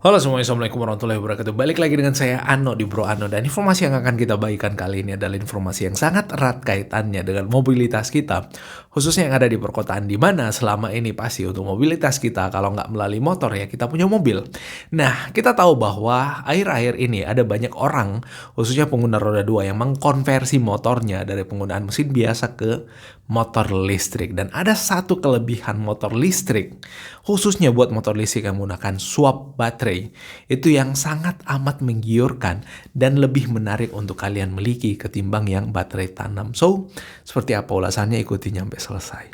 Halo semuanya, Assalamualaikum warahmatullahi wabarakatuh. Balik lagi dengan saya Ano di Bro Ano. Dan informasi yang akan kita bagikan kali ini adalah informasi yang sangat erat kaitannya dengan mobilitas kita, khususnya yang ada di perkotaan, di mana selama ini pasti untuk mobilitas kita, kalau nggak melalui motor ya kita punya mobil. Nah, kita tahu bahwa akhir-akhir ini ada banyak orang, khususnya pengguna roda 2 yang mengkonversi motornya dari penggunaan mesin biasa ke motor listrik. Dan ada satu kelebihan motor listrik, khususnya buat motor listrik yang menggunakan swap baterai, itu yang sangat amat menggiurkan dan lebih menarik untuk kalian miliki ketimbang yang baterai tanam. So, seperti apa ulasannya, ikuti sampai selesai.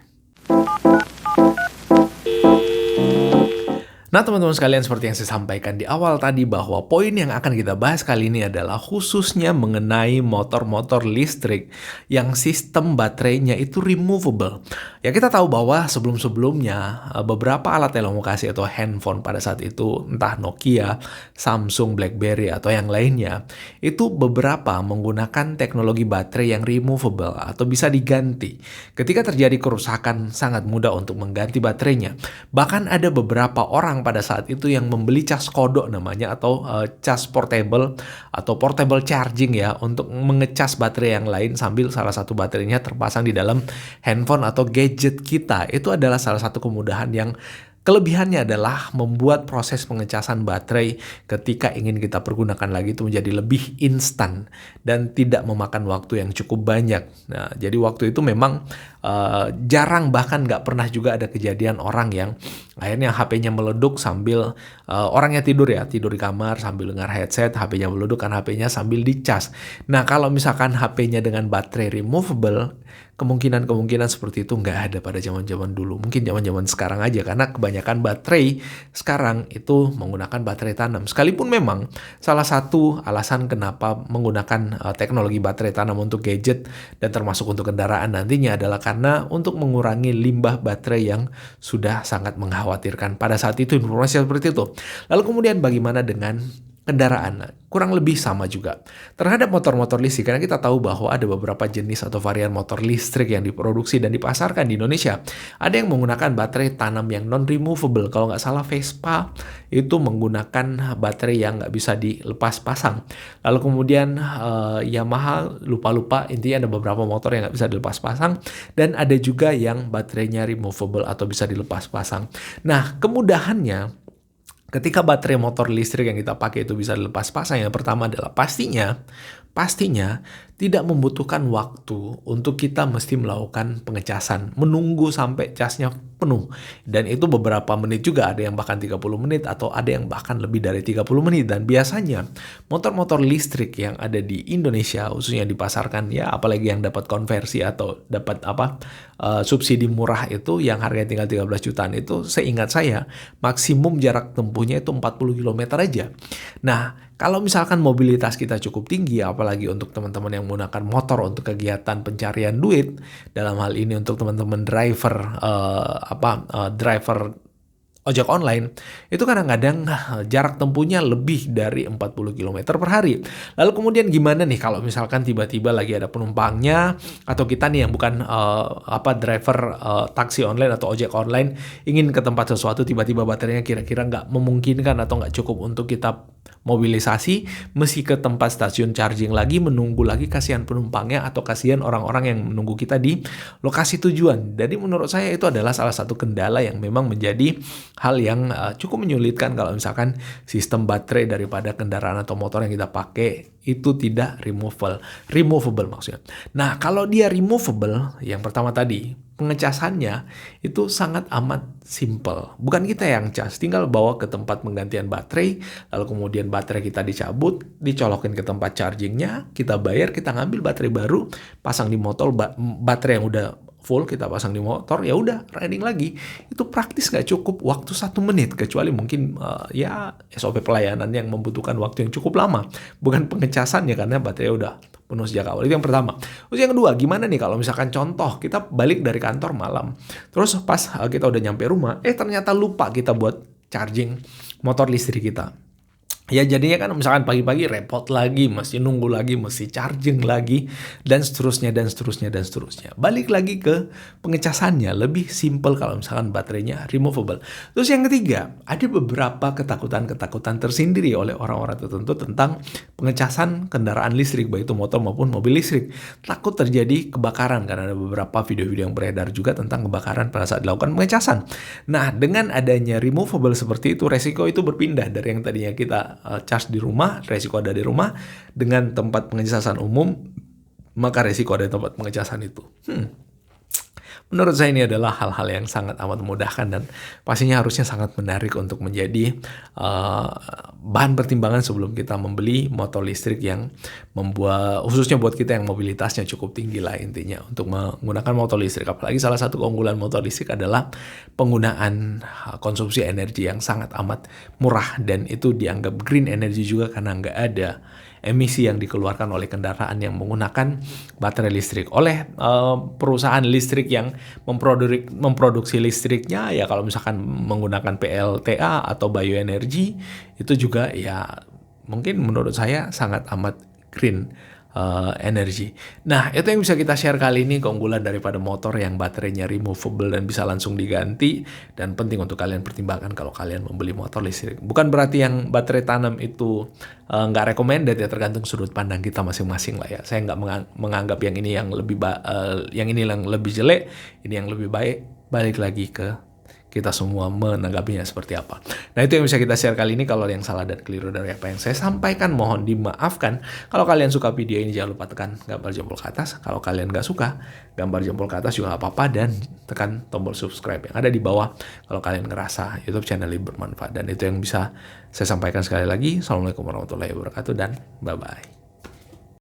Nah, teman-teman sekalian, seperti yang saya sampaikan di awal tadi, bahwa poin yang akan kita bahas kali ini adalah khususnya mengenai motor-motor listrik yang sistem baterainya itu removable. Ya, kita tahu bahwa sebelum-sebelumnya beberapa alat telekomunikasi atau handphone pada saat itu, entah Nokia, Samsung, BlackBerry, atau yang lainnya, itu beberapa menggunakan teknologi baterai yang removable atau bisa diganti. Ketika terjadi kerusakan, sangat mudah untuk mengganti baterainya. Bahkan ada beberapa orang pada saat itu yang membeli cas kodok namanya, atau cas portable atau portable charging ya, untuk mengecas baterai yang lain sambil salah satu baterainya terpasang di dalam handphone atau gadget kita. Itu adalah salah satu kemudahan yang kelebihannya adalah membuat proses pengecasan baterai ketika ingin kita pergunakan lagi itu menjadi lebih instan dan tidak memakan waktu yang cukup banyak. Nah, jadi waktu itu memang jarang, bahkan nggak pernah juga ada kejadian orang yang akhirnya HP-nya meleduk sambil orangnya tidur di kamar sambil dengar headset, HP-nya meleduk karena HP-nya sambil dicas. Nah, kalau misalkan HP-nya dengan baterai removable, kemungkinan seperti itu nggak ada pada zaman-zaman dulu. Mungkin zaman-zaman sekarang aja, karena kebanyakan baterai sekarang itu menggunakan baterai tanam. Sekalipun memang salah satu alasan kenapa menggunakan teknologi baterai tanam untuk gadget dan termasuk untuk kendaraan nantinya adalah karena untuk mengurangi limbah baterai yang sudah sangat mengkhawatirkan. Pada saat itu informasi seperti itu. Lalu kemudian bagaimana dengan kendaraan? Kurang lebih sama juga terhadap motor-motor listrik, karena kita tahu bahwa ada beberapa jenis atau varian motor listrik yang diproduksi dan dipasarkan di Indonesia. Ada yang menggunakan baterai tanam yang non-removable. Kalau nggak salah Vespa itu menggunakan baterai yang nggak bisa dilepas pasang. Lalu kemudian Yamaha, lupa-lupa, intinya ada beberapa motor yang nggak bisa dilepas pasang. Dan ada juga yang baterainya removable atau bisa dilepas pasang. Nah, kemudahannya ketika baterai motor listrik yang kita pakai itu bisa dilepas pasang, yang pertama adalah pastinya tidak membutuhkan waktu untuk kita mesti melakukan pengecasan, menunggu sampai casnya penuh. Dan itu beberapa menit juga, ada yang bahkan 30 menit atau ada yang bahkan lebih dari 30 menit. Dan biasanya motor-motor listrik yang ada di Indonesia, khususnya dipasarkan ya, apalagi yang dapat konversi atau dapat subsidi murah itu yang harganya tinggal 13 jutaan, itu seingat saya maksimum jarak tempuhnya itu 40 km aja. Nah, kalau misalkan mobilitas kita cukup tinggi, apalagi untuk teman-teman yang menggunakan motor untuk kegiatan pencarian duit, dalam hal ini untuk teman-teman driver ojek online, itu kadang-kadang jarak tempuhnya lebih dari 40 km per hari. Lalu kemudian gimana nih kalau misalkan tiba-tiba lagi ada penumpangnya, atau kita nih yang bukan driver taksi online atau ojek online, ingin ke tempat sesuatu, tiba-tiba baterainya kira-kira nggak memungkinkan atau nggak cukup untuk kita mobilisasi, mesti ke tempat stasiun charging lagi, menunggu lagi, kasihan penumpangnya atau kasihan orang-orang yang menunggu kita di lokasi tujuan. Jadi menurut saya itu adalah salah satu kendala yang memang menjadi hal yang cukup menyulitkan kalau misalkan sistem baterai daripada kendaraan atau motor yang kita pakai itu tidak removable maksudnya. Nah, kalau dia removable, yang pertama tadi, pengecasannya itu sangat amat simple. Bukan kita yang cas, tinggal bawa ke tempat penggantian baterai, lalu kemudian baterai kita dicabut, dicolokin ke tempat chargingnya, kita bayar, kita ngambil baterai baru, pasang di motor, baterai yang udah full kita pasang di motor, ya udah riding lagi. Itu praktis, nggak cukup waktu 1 menit, kecuali mungkin SOP pelayanan yang membutuhkan waktu yang cukup lama, bukan pengecasannya karena baterai udah penuh sejak awal. Itu yang pertama. Terus yang kedua, gimana nih kalau misalkan contoh kita balik dari kantor malam, terus pas kita udah nyampe rumah, ternyata lupa kita buat charging motor listrik kita. Ya jadinya kan misalkan pagi-pagi repot lagi, mesti nunggu lagi, mesti charging lagi, dan seterusnya, dan seterusnya, dan seterusnya. Balik lagi ke pengecasannya, lebih simple kalau misalkan baterainya removable. Terus yang ketiga, ada beberapa ketakutan-ketakutan tersendiri oleh orang-orang tertentu tentang pengecasan kendaraan listrik, baik itu motor maupun mobil listrik. Takut terjadi kebakaran, karena ada beberapa video-video yang beredar juga tentang kebakaran pada saat dilakukan pengecasan. Nah, dengan adanya removable seperti itu, resiko itu berpindah dari yang tadinya kita charge di rumah, resiko ada di rumah, dengan tempat pengecasan umum, maka resiko ada di tempat pengecasan itu. Menurut saya ini adalah hal-hal yang sangat amat memudahkan dan pastinya harusnya sangat menarik untuk menjadi bahan pertimbangan sebelum kita membeli motor listrik yang membuat, khususnya buat kita yang mobilitasnya cukup tinggi lah intinya untuk menggunakan motor listrik. Apalagi salah satu keunggulan motor listrik adalah penggunaan konsumsi energi yang sangat amat murah, dan itu dianggap green energy juga karena nggak ada emisi yang dikeluarkan oleh kendaraan yang menggunakan baterai listrik. Oleh perusahaan listrik yang memproduksi listriknya, ya kalau misalkan menggunakan PLTA atau bioenergi, itu juga ya mungkin menurut saya sangat amat green energy. Nah, itu yang bisa kita share kali ini, keunggulan daripada motor yang baterainya removable dan bisa langsung diganti, dan penting untuk kalian pertimbangkan kalau kalian membeli motor listrik. Bukan berarti yang baterai tanam itu nggak recommended ya, tergantung sudut pandang kita masing-masing lah ya. Saya nggak menganggap yang ini yang lebih yang ini yang lebih jelek, ini yang lebih baik. Balik lagi ke kita semua menanggapinya seperti apa. Nah, itu yang bisa kita share kali ini. Kalau ada yang salah dan keliru dari apa yang saya sampaikan, mohon dimaafkan. Kalau kalian suka video ini, jangan lupa tekan gambar jempol ke atas. Kalau kalian nggak suka, gambar jempol ke atas juga nggak apa-apa, dan tekan tombol subscribe yang ada di bawah kalau kalian ngerasa YouTube channel ini bermanfaat. Dan itu yang bisa saya sampaikan sekali lagi. Assalamualaikum warahmatullahi wabarakatuh, dan bye-bye.